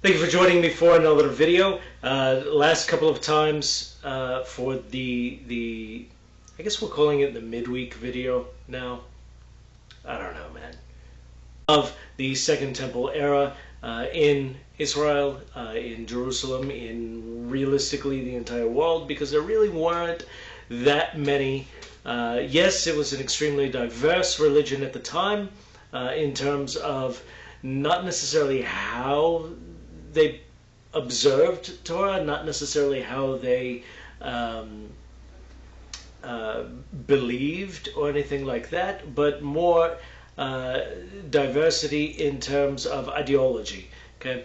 Thank you for joining me for another video. Last couple of times for the I guess we're calling it the midweek video now. I don't know, man. Of the Second Temple era in Israel, in Jerusalem, in realistically the entire world, because there really weren't that many. Yes, it was an extremely diverse religion at the time in terms of not necessarily how they observed Torah, not necessarily how they believed or anything like that, but more diversity in terms of ideology. Okay.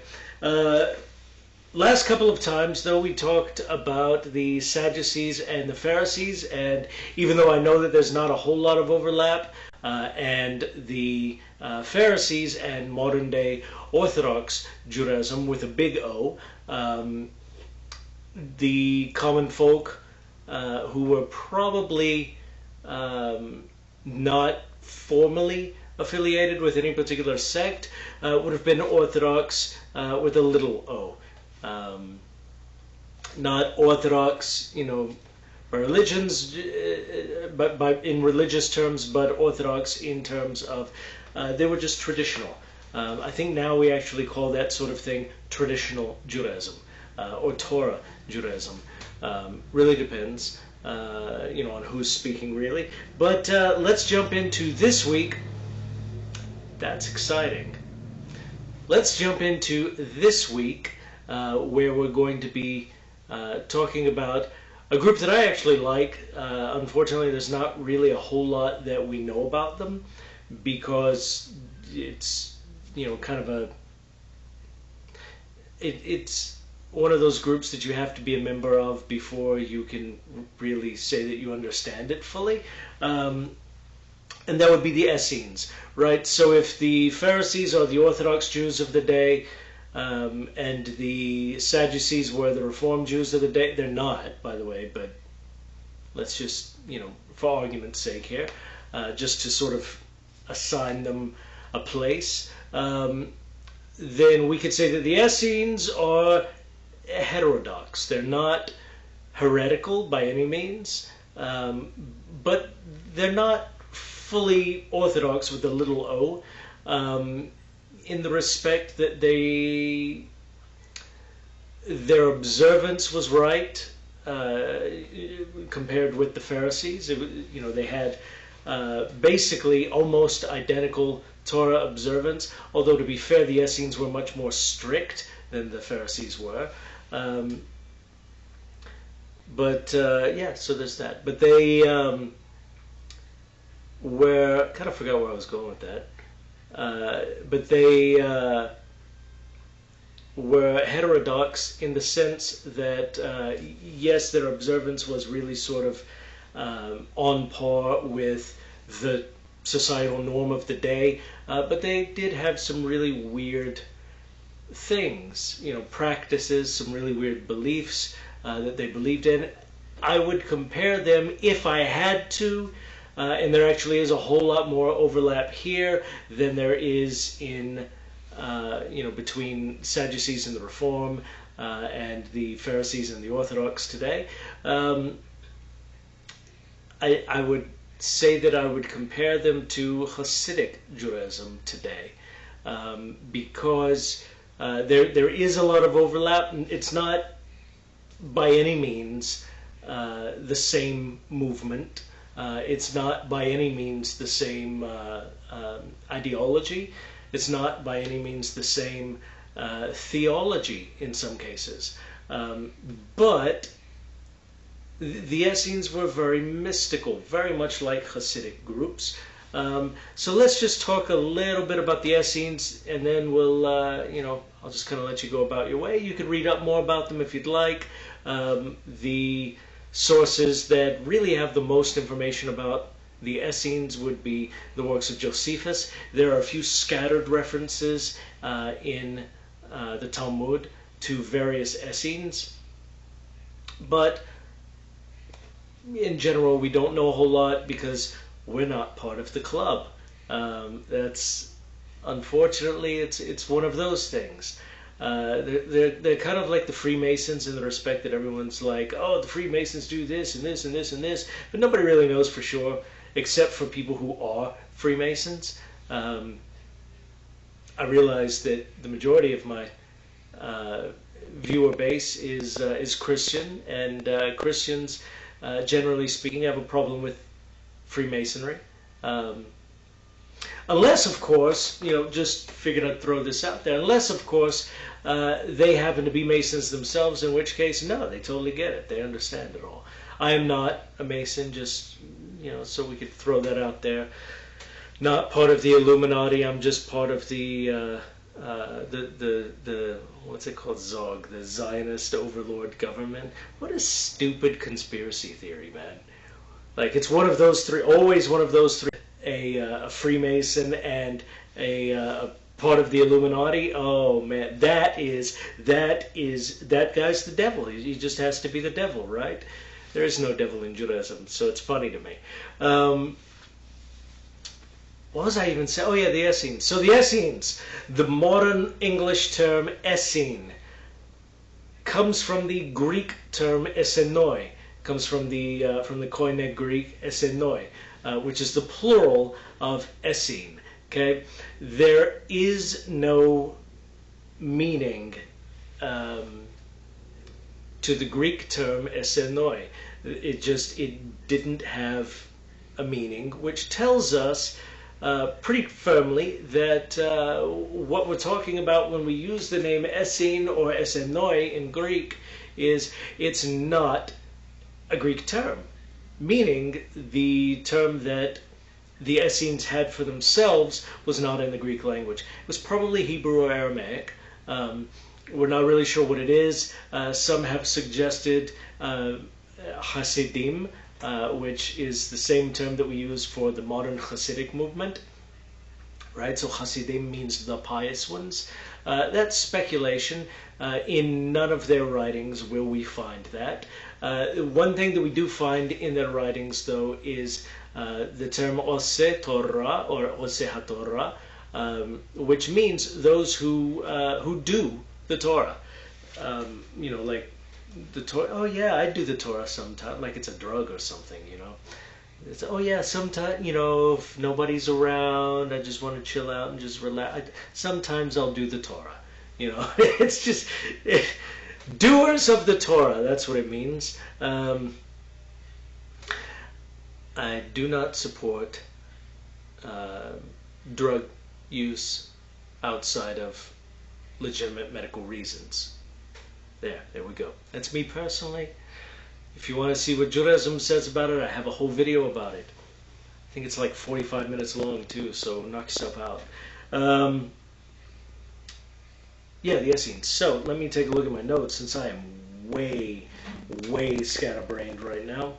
Last couple of times, though, we talked about the Sadducees and the Pharisees, and even though I know that there's not a whole lot of overlap, and the Pharisees and modern-day Orthodox Judaism with a big O, the common folk who were probably not formally affiliated with any particular sect would have been Orthodox with a little o. Not Orthodox, by religions, but in religious terms, but Orthodox in terms of they were just traditional. I think now we actually call that sort of thing traditional Judaism or Torah Judaism. Really depends, on who's speaking, really. But let's jump into this week. That's exciting. Let's jump into this week where we're going to be talking about a group that I actually like. Unfortunately, there's not really a whole lot that we know about them because it's, kind of it's one of those groups that you have to be a member of before you can really say that you understand it fully. And that would be the Essenes, right? So if the Pharisees are the Orthodox Jews of the day, and the Sadducees were the Reformed Jews of the day, they're not, by the way, but let's just, for argument's sake here, just to sort of assign them a place, then we could say that the Essenes are heterodox. They're not heretical by any means, but they're not fully Orthodox with a little o, in the respect that their observance was right compared with the Pharisees. They had basically almost identical Torah observance, although to be fair, the Essenes were much more strict than the Pharisees were. Yeah, so there's that. But they were, kind of forgot where I was going with that. But they were heterodox in the sense that, yes, their observance was really sort of on par with the societal norm of the day, but they did have some really weird things, practices, some really weird beliefs that they believed in. I would compare them, if I had to, and there actually is a whole lot more overlap here than there is in, between Sadducees and the Reform and the Pharisees and the Orthodox today. I would say that I would compare them to Hasidic Judaism today, because there is a lot of overlap. It's not by any means the same movement. It's not by any means the same ideology. It's not by any means the same theology in some cases. But the Essenes were very mystical, very much like Hasidic groups. So let's just talk a little bit about the Essenes, and then we'll, I'll just kind of let you go about your way. You can read up more about them if you'd like. The sources that really have the most information about the Essenes would be the works of Josephus. There are a few scattered references in the Talmud to various Essenes, but in general we don't know a whole lot because we're not part of the club. That's unfortunately it's one of those things. They're kind of like the Freemasons in the respect that everyone's like, oh, the Freemasons do this and this and this and this, but nobody really knows for sure, except for people who are Freemasons. I realize that the majority of my viewer base is Christian, and Christians, generally speaking, have a problem with Freemasonry. Unless, of course, just figured I'd throw this out there, unless, of course, they happen to be Masons themselves, in which case, no, they totally get it. They understand it all. I am not a Mason, just, so we could throw that out there. Not part of the Illuminati. I'm just part of the what's it called, Zog, the Zionist overlord government. What a stupid conspiracy theory, man. Like, it's one of those three, always one of those three. A Freemason and a part of the Illuminati. Oh man, that guy's the devil. He just has to be the devil, right? There is no devil in Judaism, so it's funny to me. What was I even saying? Oh yeah, the Essenes. So the Essenes, the modern English term Essene, comes from the Greek term Essenoi. Comes from the Koine Greek Essenoi, which is the plural of Essene. Okay, there is no meaning to the Greek term Essenoi. It didn't have a meaning, which tells us pretty firmly that what we're talking about when we use the name Essene or Essenoi in Greek is it's not a Greek term, meaning the term that the Essenes had for themselves was not in the Greek language. It was probably Hebrew or Aramaic. We're not really sure what it is. Some have suggested Hasidim, which is the same term that we use for the modern Hasidic movement. Right? So Hasidim means the pious ones. That's speculation. In none of their writings will we find that. One thing that we do find in their writings, though, is the term Ose Torah or Ose HaTorah, which means those who do the Torah. Like the Torah. Oh yeah, I do the Torah sometimes, like it's a drug or something. It's, oh yeah, sometimes, if nobody's around, I just want to chill out and just relax. Sometimes I'll do the Torah. It's just doers of the Torah. That's what it means. I do not support drug use outside of legitimate medical reasons. There we go. That's me personally. If you want to see what Judaism says about it, I have a whole video about it. I think it's like 45 minutes long too, so knock yourself out. Yeah, the Essenes. So let me take a look at my notes, since I am way scatterbrained right now.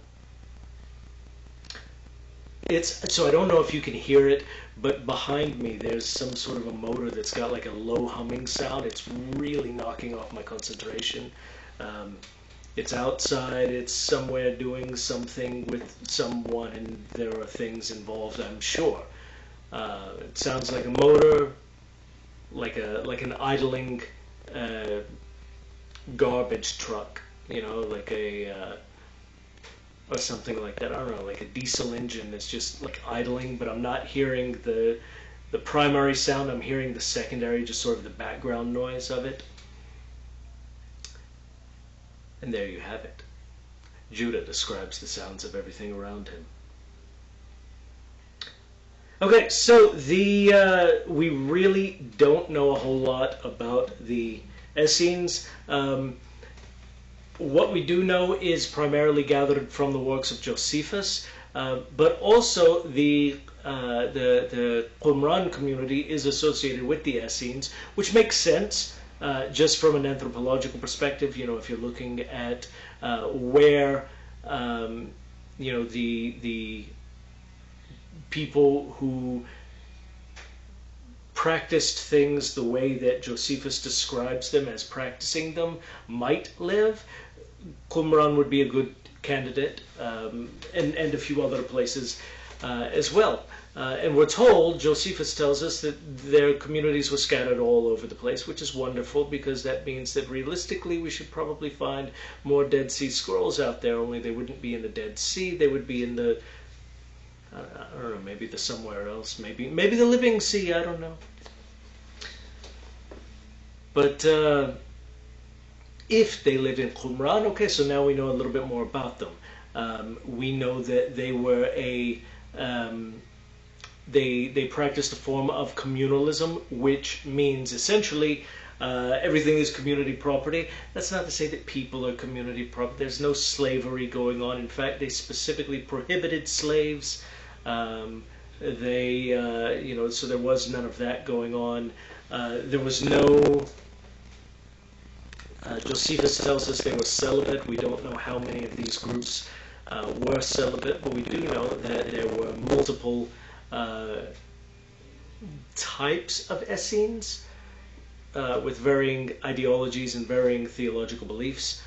So I don't know if you can hear it, but behind me there's some sort of a motor that's got like a low humming sound. It's really knocking off my concentration. It's outside, it's somewhere doing something with someone, and there are things involved, I'm sure. It sounds like a motor, like an idling garbage truck, like or something like that. I don't know, like a diesel engine that's just like idling, but I'm not hearing the primary sound. I'm hearing the secondary, just sort of the background noise of it. And there you have it. Judah describes the sounds of everything around him. Okay, so we really don't know a whole lot about the Essenes. What we do know is primarily gathered from the works of Josephus, but also the Qumran community is associated with the Essenes, which makes sense. Just from an anthropological perspective, if you're looking at where the people who practiced things the way that Josephus describes them as practicing them might live, Qumran would be a good candidate, and a few other places as well. And we're told, Josephus tells us, that their communities were scattered all over the place, which is wonderful because that means that realistically we should probably find more Dead Sea Scrolls out there, only they wouldn't be in the Dead Sea, they would be in the, I don't know, maybe the somewhere else, maybe the Living Sea, I don't know. But if they lived in Qumran, okay, so now we know a little bit more about them. We know that they were a... They practiced a form of communalism, which means essentially everything is community property. That's not to say that people are community property. There's no slavery going on. In fact, they specifically prohibited slaves. So there was none of that going on. There was no... Josephus tells us they were celibate. We don't know how many of these groups were celibate, but we do know that there were multiple types of Essenes with varying ideologies and varying theological beliefs.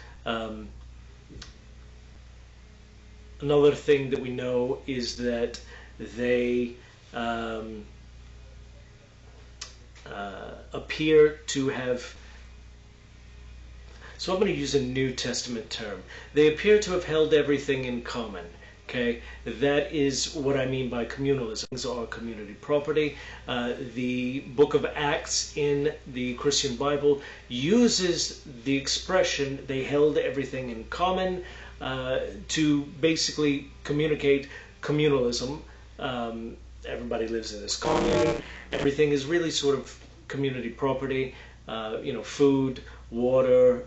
Another thing that we know is that they appear to have... So I'm going to use a New Testament term. They appear to have held everything in common. Okay, that is what I mean by communalism. Things are community property. The book of Acts in the Christian Bible uses the expression "they held everything in common" to basically communicate communalism. Everybody lives in this commune. Everything is really sort of community property. Food, water,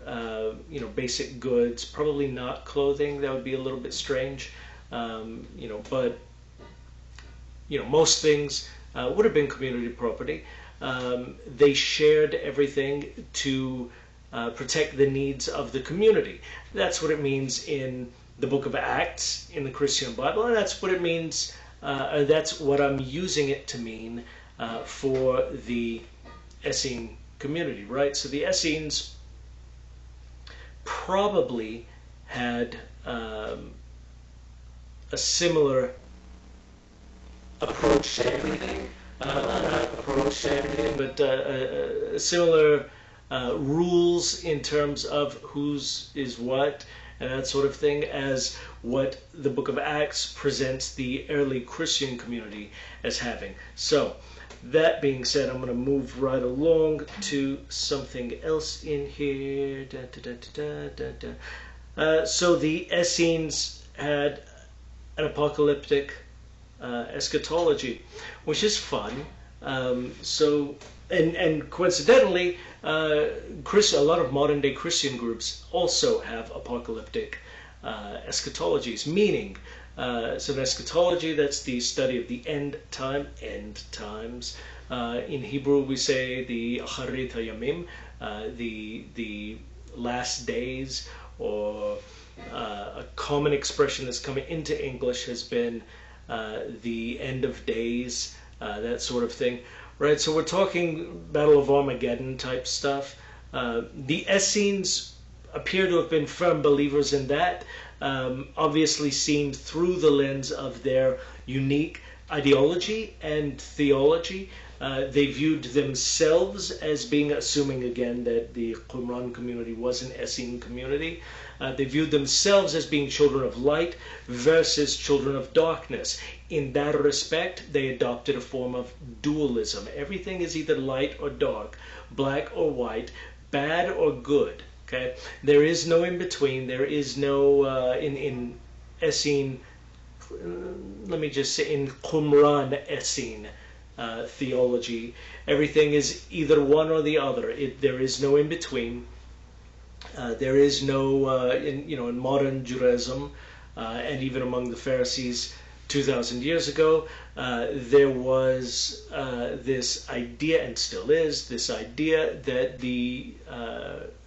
basic goods. Probably not clothing. That would be a little bit strange. But most things would have been community property. They shared everything to protect the needs of the community. That's what it means in the book of Acts in the Christian Bible, and that's what it means, that's what I'm using it to mean for the Essene community, right? So the Essenes probably had a similar approach to everything, not approach to everything, but similar rules in terms of whose is what and that sort of thing as what the book of Acts presents the early Christian community as having. So that being said, I'm going to move right along to something else in here. So the Essenes had an apocalyptic eschatology, which is fun. And coincidentally, a lot of modern day Christian groups also have apocalyptic eschatologies, meaning so an eschatology, that's the study of the end times. In Hebrew we say the Acharit HaYamim, the last days, or a common expression that's coming into English has been the end of days, that sort of thing. Right, so we're talking Battle of Armageddon type stuff. The Essenes appear to have been firm believers in that, obviously seen through the lens of their unique ideology and theology. They viewed themselves as being, assuming again that the Qumran community was an Essene community, they viewed themselves as being children of light versus children of darkness. In that respect, they adopted a form of dualism. Everything is either light or dark, black or white, bad or good. Okay, there is no in between. There is no in Essene. Let me just say in Qumran Essene theology, everything is either one or the other. There is no in between. There is no in modern Judaism and even among the Pharisees 2,000 years ago, there was this idea, and still is this idea, that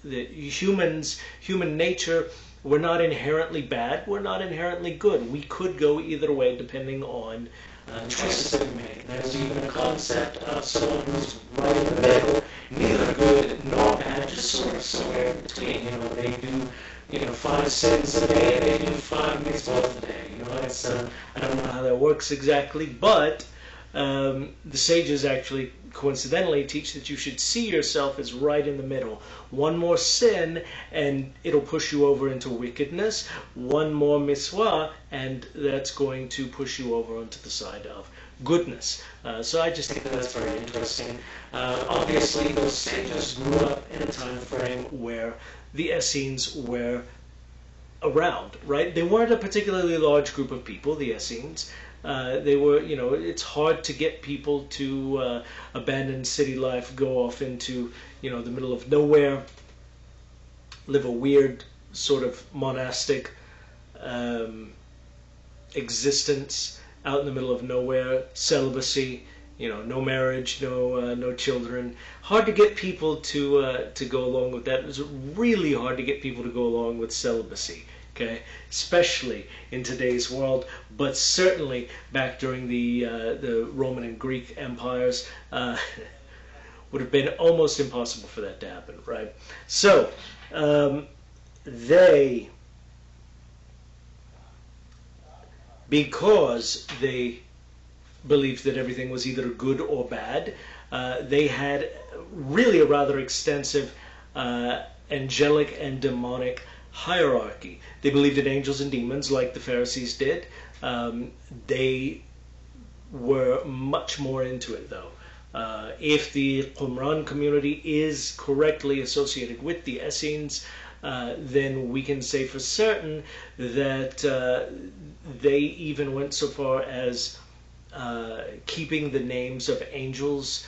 that human nature, we're not inherently bad, we're not inherently good. We could go either way depending on choices that we make. There's even a concept of someone who's right in the middle, neither good nor bad, just sort of somewhere in between. They do 5 sins a day, they do 5 mitzvot a day. It's I don't know how that works exactly, but the sages actually coincidentally teach that you should see yourself as right in the middle. One more sin and it'll push you over into wickedness. One more mitzvah and that's going to push you over onto the side of goodness. So I just think that's very interesting. Obviously, those sages grew up in a time frame where the Essenes were around, right? They weren't a particularly large group of people, the Essenes. They were, it's hard to get people to abandon city life, go off into, the middle of nowhere, live a weird sort of monastic existence out in the middle of nowhere, celibacy, no marriage, no children. Hard to get people to go along with that. It's really hard to get people to go along with celibacy. Okay, especially in today's world, but certainly back during the Roman and Greek empires, would have been almost impossible for that to happen, right? So because they believed that everything was either good or bad, they had really a rather extensive angelic and demonic hierarchy. They believed in angels and demons like the Pharisees did. They were much more into it though. If the Qumran community is correctly associated with the Essenes, then we can say for certain that they even went so far as keeping the names of angels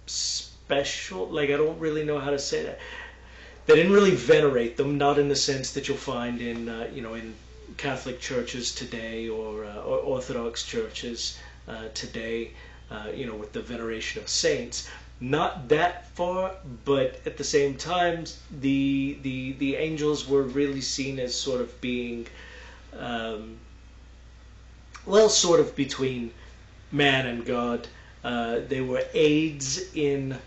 special. Like, I don't really know how to say that. They didn't really venerate them, not in the sense that you'll find in in Catholic churches today or Orthodox churches today, with the veneration of saints. Not that far, but at the same time, the angels were really seen as sort of being, sort of between man and God. They were aids in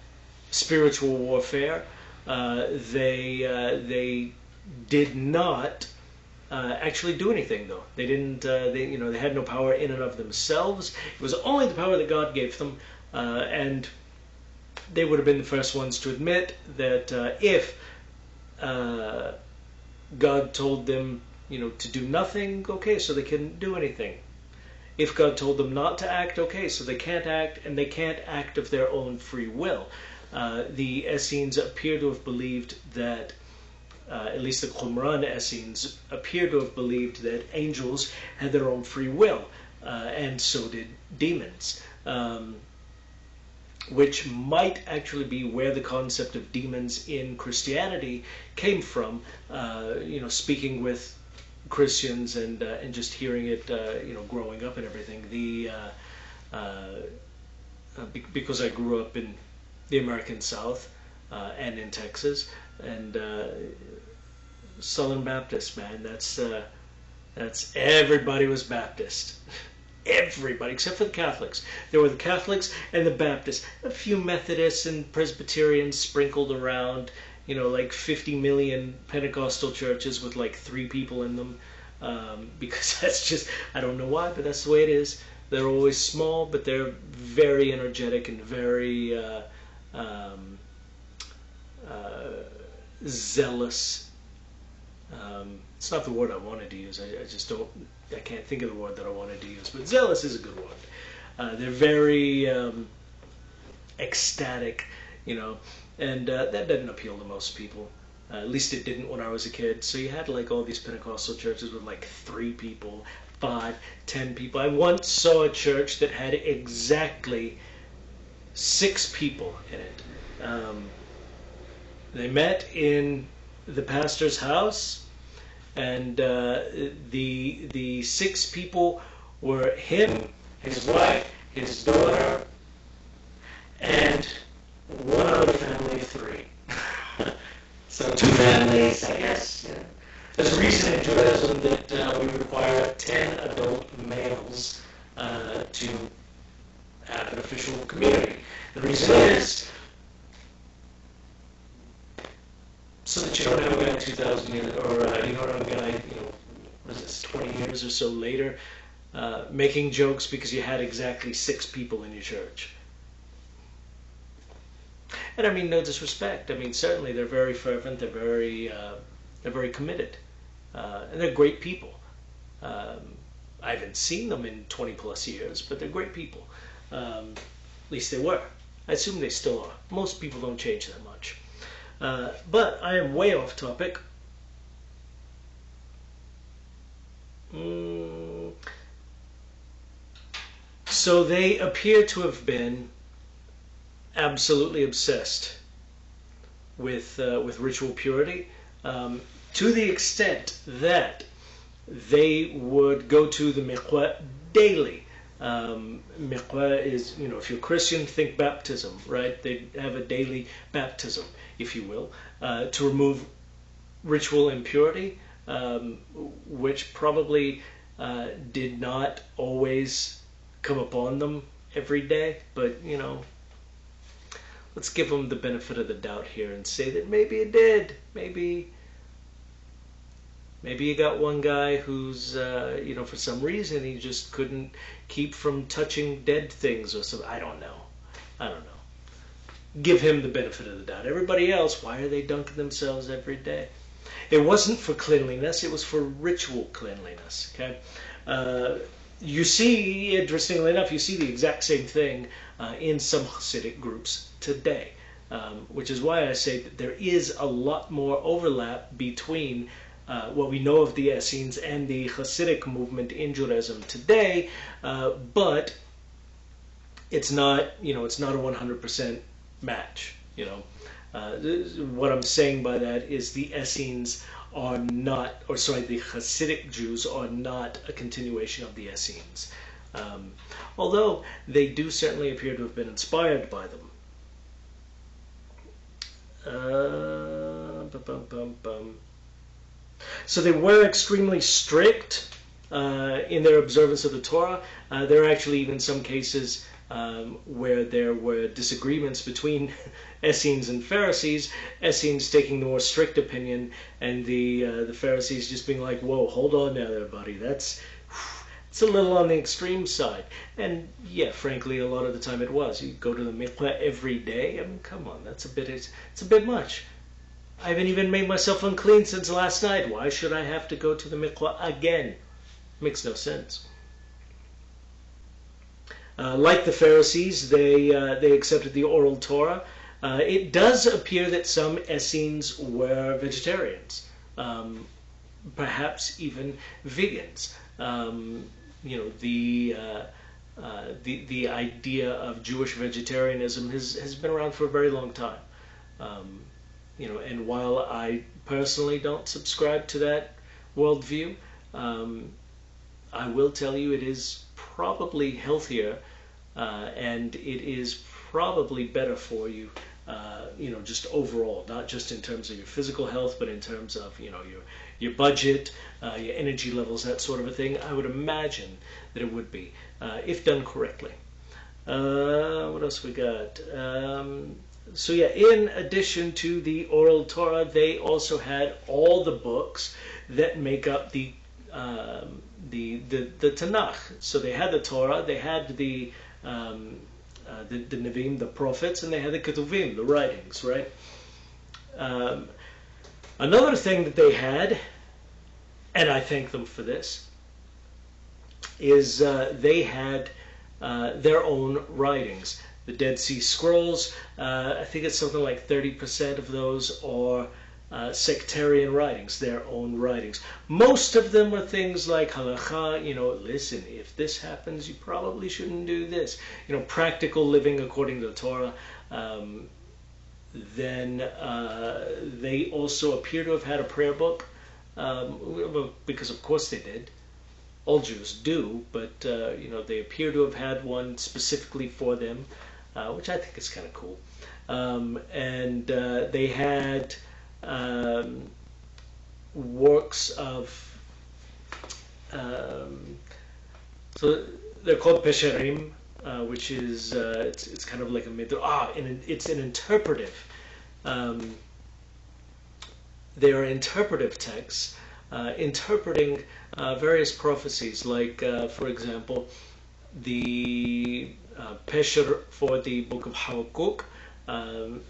spiritual warfare. They did not actually do anything, though. They didn't. They had no power in and of themselves. It was only the power that God gave them, and they would have been the first ones to admit that if God told them, to do nothing, okay, so they couldn't do anything. If God told them not to act, okay, so they can't act, and they can't act of their own free will. The Essenes appear to have believed that, at least the Qumran Essenes appear to have believed that angels had their own free will, and so did demons, which might actually be where the concept of demons in Christianity came from. Speaking with Christians and just hearing it, growing up and everything. Because I grew up in the American South and in Texas, and Southern Baptist, man, that's everybody was Baptist. Everybody except for the Catholics. There were the Catholics and the Baptists, a few Methodists and Presbyterians sprinkled around, like 50 million Pentecostal churches with like 3 people in them, because that's just, I don't know why, but that's the way it is. They're always small, but they're very energetic and very zealous. It's not the word I wanted to use. I can't think of the word that I wanted to use, but zealous is a good word. They're very ecstatic, and that doesn't appeal to most people. At least it didn't when I was a kid. So you had like all these Pentecostal churches with like 3 people, 5, 10 people. I once saw a church that had exactly 6 people in it. They met in the pastor's house, and the 6 people were him, his wife, his daughter, and one other family of 3. So 2 families, I guess. Yeah. There's a reason in Judaism that we require 10 adult males to have an official community. The reason is so that you don't have a guy 2,000 years, or you don't have a guy, what is this, 20 years or so later, making jokes because you had exactly 6 people in your church. And I mean, no disrespect. I mean, certainly they're very fervent. They're very committed, and they're great people. I haven't seen them in 20 plus years, but they're great people. At least they were. I assume they still are. Most people don't change that much. But I am way off topic. So they appear to have been absolutely obsessed with ritual purity, to the extent that they would go to the mikveh daily. Mikveh is, if you're Christian, think baptism, right? They have a daily baptism, if you will, to remove ritual impurity, which probably did not always come upon them every day, but let's give them the benefit of the doubt here and say that maybe it did. Maybe you got one guy who's, for some reason he just couldn't keep from touching dead things or something. I don't know. Give him the benefit of the doubt. Everybody else, why are they dunking themselves every day? It wasn't for cleanliness. It was for ritual cleanliness. Okay. You see, interestingly enough, you see the exact same thing in some Hasidic groups today, which is why I say that there is a lot more overlap between what we know of the Essenes and the Hasidic movement in Judaism today, but it's not, it's not a 100% match. What I'm saying by that is the Essenes are not, the Hasidic Jews are not a continuation of the Essenes, although they do certainly appear to have been inspired by them. So they were extremely strict in their observance of the Torah. There are actually even some cases where there were disagreements between Essenes and Pharisees, Essenes taking the more strict opinion, and the Pharisees just being like, whoa, hold on now there, buddy, it's a little on the extreme side. And yeah, frankly, a lot of the time it was. You go to the mikveh every day, I mean, come on, it's a bit much. I haven't even made myself unclean since last night. Why should I have to go to the mikveh again? Makes no sense. Like the Pharisees, they accepted the oral Torah. It does appear that some Essenes were vegetarians, perhaps even vegans. The idea of Jewish vegetarianism has been around for a very long time. And while I personally don't subscribe to that worldview, I will tell you it is probably healthier, and it is probably better for you, just overall, not just in terms of your physical health, but in terms of, your budget, your energy levels, that sort of a thing. I would imagine that it would be, if done correctly. What else we got? So yeah, in addition to the oral Torah, they also had all the books that make up the Tanakh. So they had the Torah, they had the Nevi'im, the prophets, and they had the Ketuvim, the writings, right? Another thing that they had, and I thank them for this, is they had their own writings. The Dead Sea Scrolls, I think it's something like 30% of those are sectarian writings, their own writings. Most of them are things like halakha, listen, if this happens, you probably shouldn't do this. Practical living according to the Torah. Then they also appear to have had a prayer book, because of course they did. All Jews do, but they appear to have had one specifically for them, which I think is kind of cool. And they had works of, so they're called pesherim, which is it's kind of like a it's an interpretive. They are interpretive texts interpreting various prophecies, like, for example, the Pesher for the book of Habakkuk.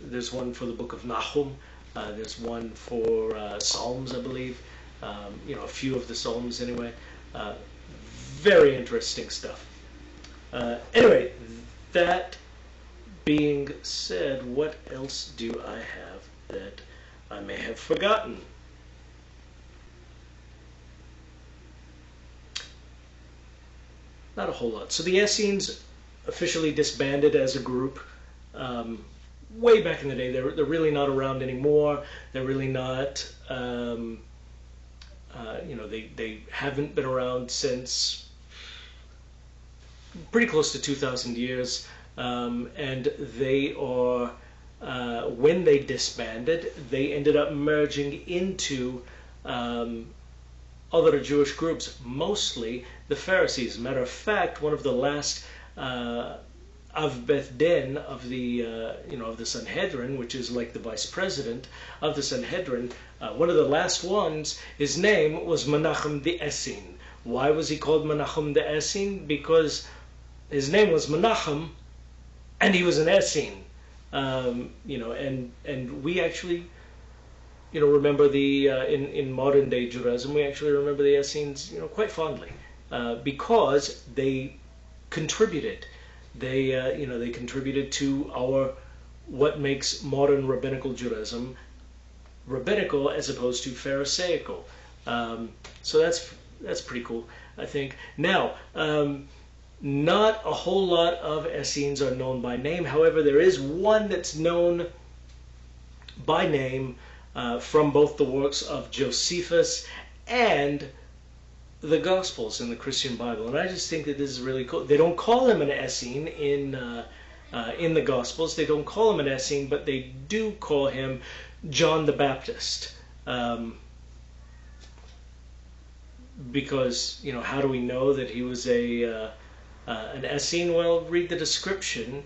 There's one for the book of Nahum. There's one for Psalms, I believe. A few of the Psalms anyway. Very interesting stuff. Anyway, that being said, what else do I have that I may have forgotten? Not a whole lot. So the Essenes officially disbanded as a group way back in the day. They're really not around anymore. They're really not, they haven't been around since pretty close to 2,000 years. And they are, when they disbanded, they ended up merging into other Jewish groups, mostly the Pharisees. Matter of fact, one of the last Av Beth Din of the of the Sanhedrin, which is like the vice president of the Sanhedrin, one of the last ones, his name was Menachem the Essene. Why was he called Menachem the Essene? Because his name was Menachem, and he was an Essene. And we actually, remember the in modern day Judaism, we actually remember the Essenes, quite fondly, because they contributed. They contributed to what makes modern rabbinical Judaism rabbinical as opposed to Pharisaical. So that's pretty cool, I think. Now, not a whole lot of Essenes are known by name. However, there is one that's known by name from both the works of Josephus and the Gospels in the Christian Bible. And I just think that this is really cool. They don't call him an Essene in the Gospels. They don't call him an Essene, but they do call him John the Baptist. Because, how do we know that he was an Essene? Well, read the description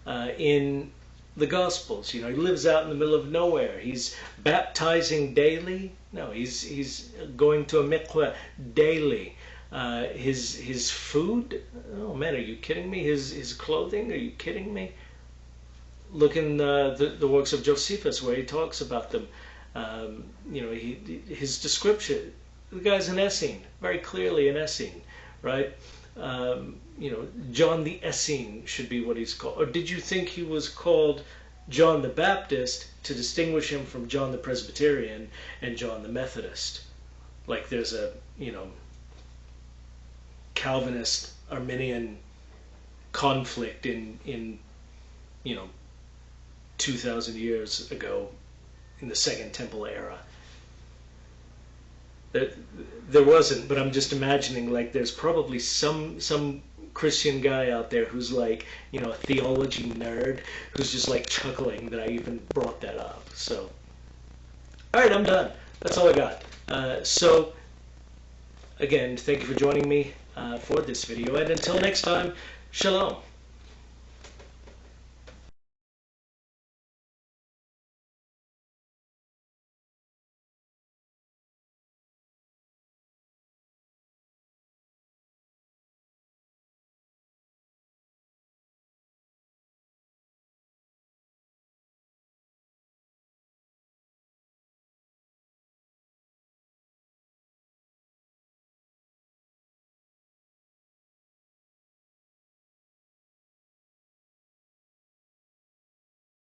in the Gospels. He lives out in the middle of nowhere. He's baptizing daily. No, he's going to a mikveh daily. His food. Oh man, are you kidding me? His clothing. Are you kidding me? Look in the works of Josephus where he talks about them. His description. The guy's an Essene, very clearly an Essene, right? John the Essene should be what he's called. Or did you think he was called John the Baptist to distinguish him from John the Presbyterian and John the Methodist? Like there's a, Calvinist Arminian conflict in 2,000 years ago in the Second Temple era. There wasn't, but I'm just imagining like there's probably some Christian guy out there who's like, a theology nerd who's just like chuckling that I even brought that up. So, all right, I'm done. That's all I got. So, again, thank you for joining me for this video, and until next time, shalom.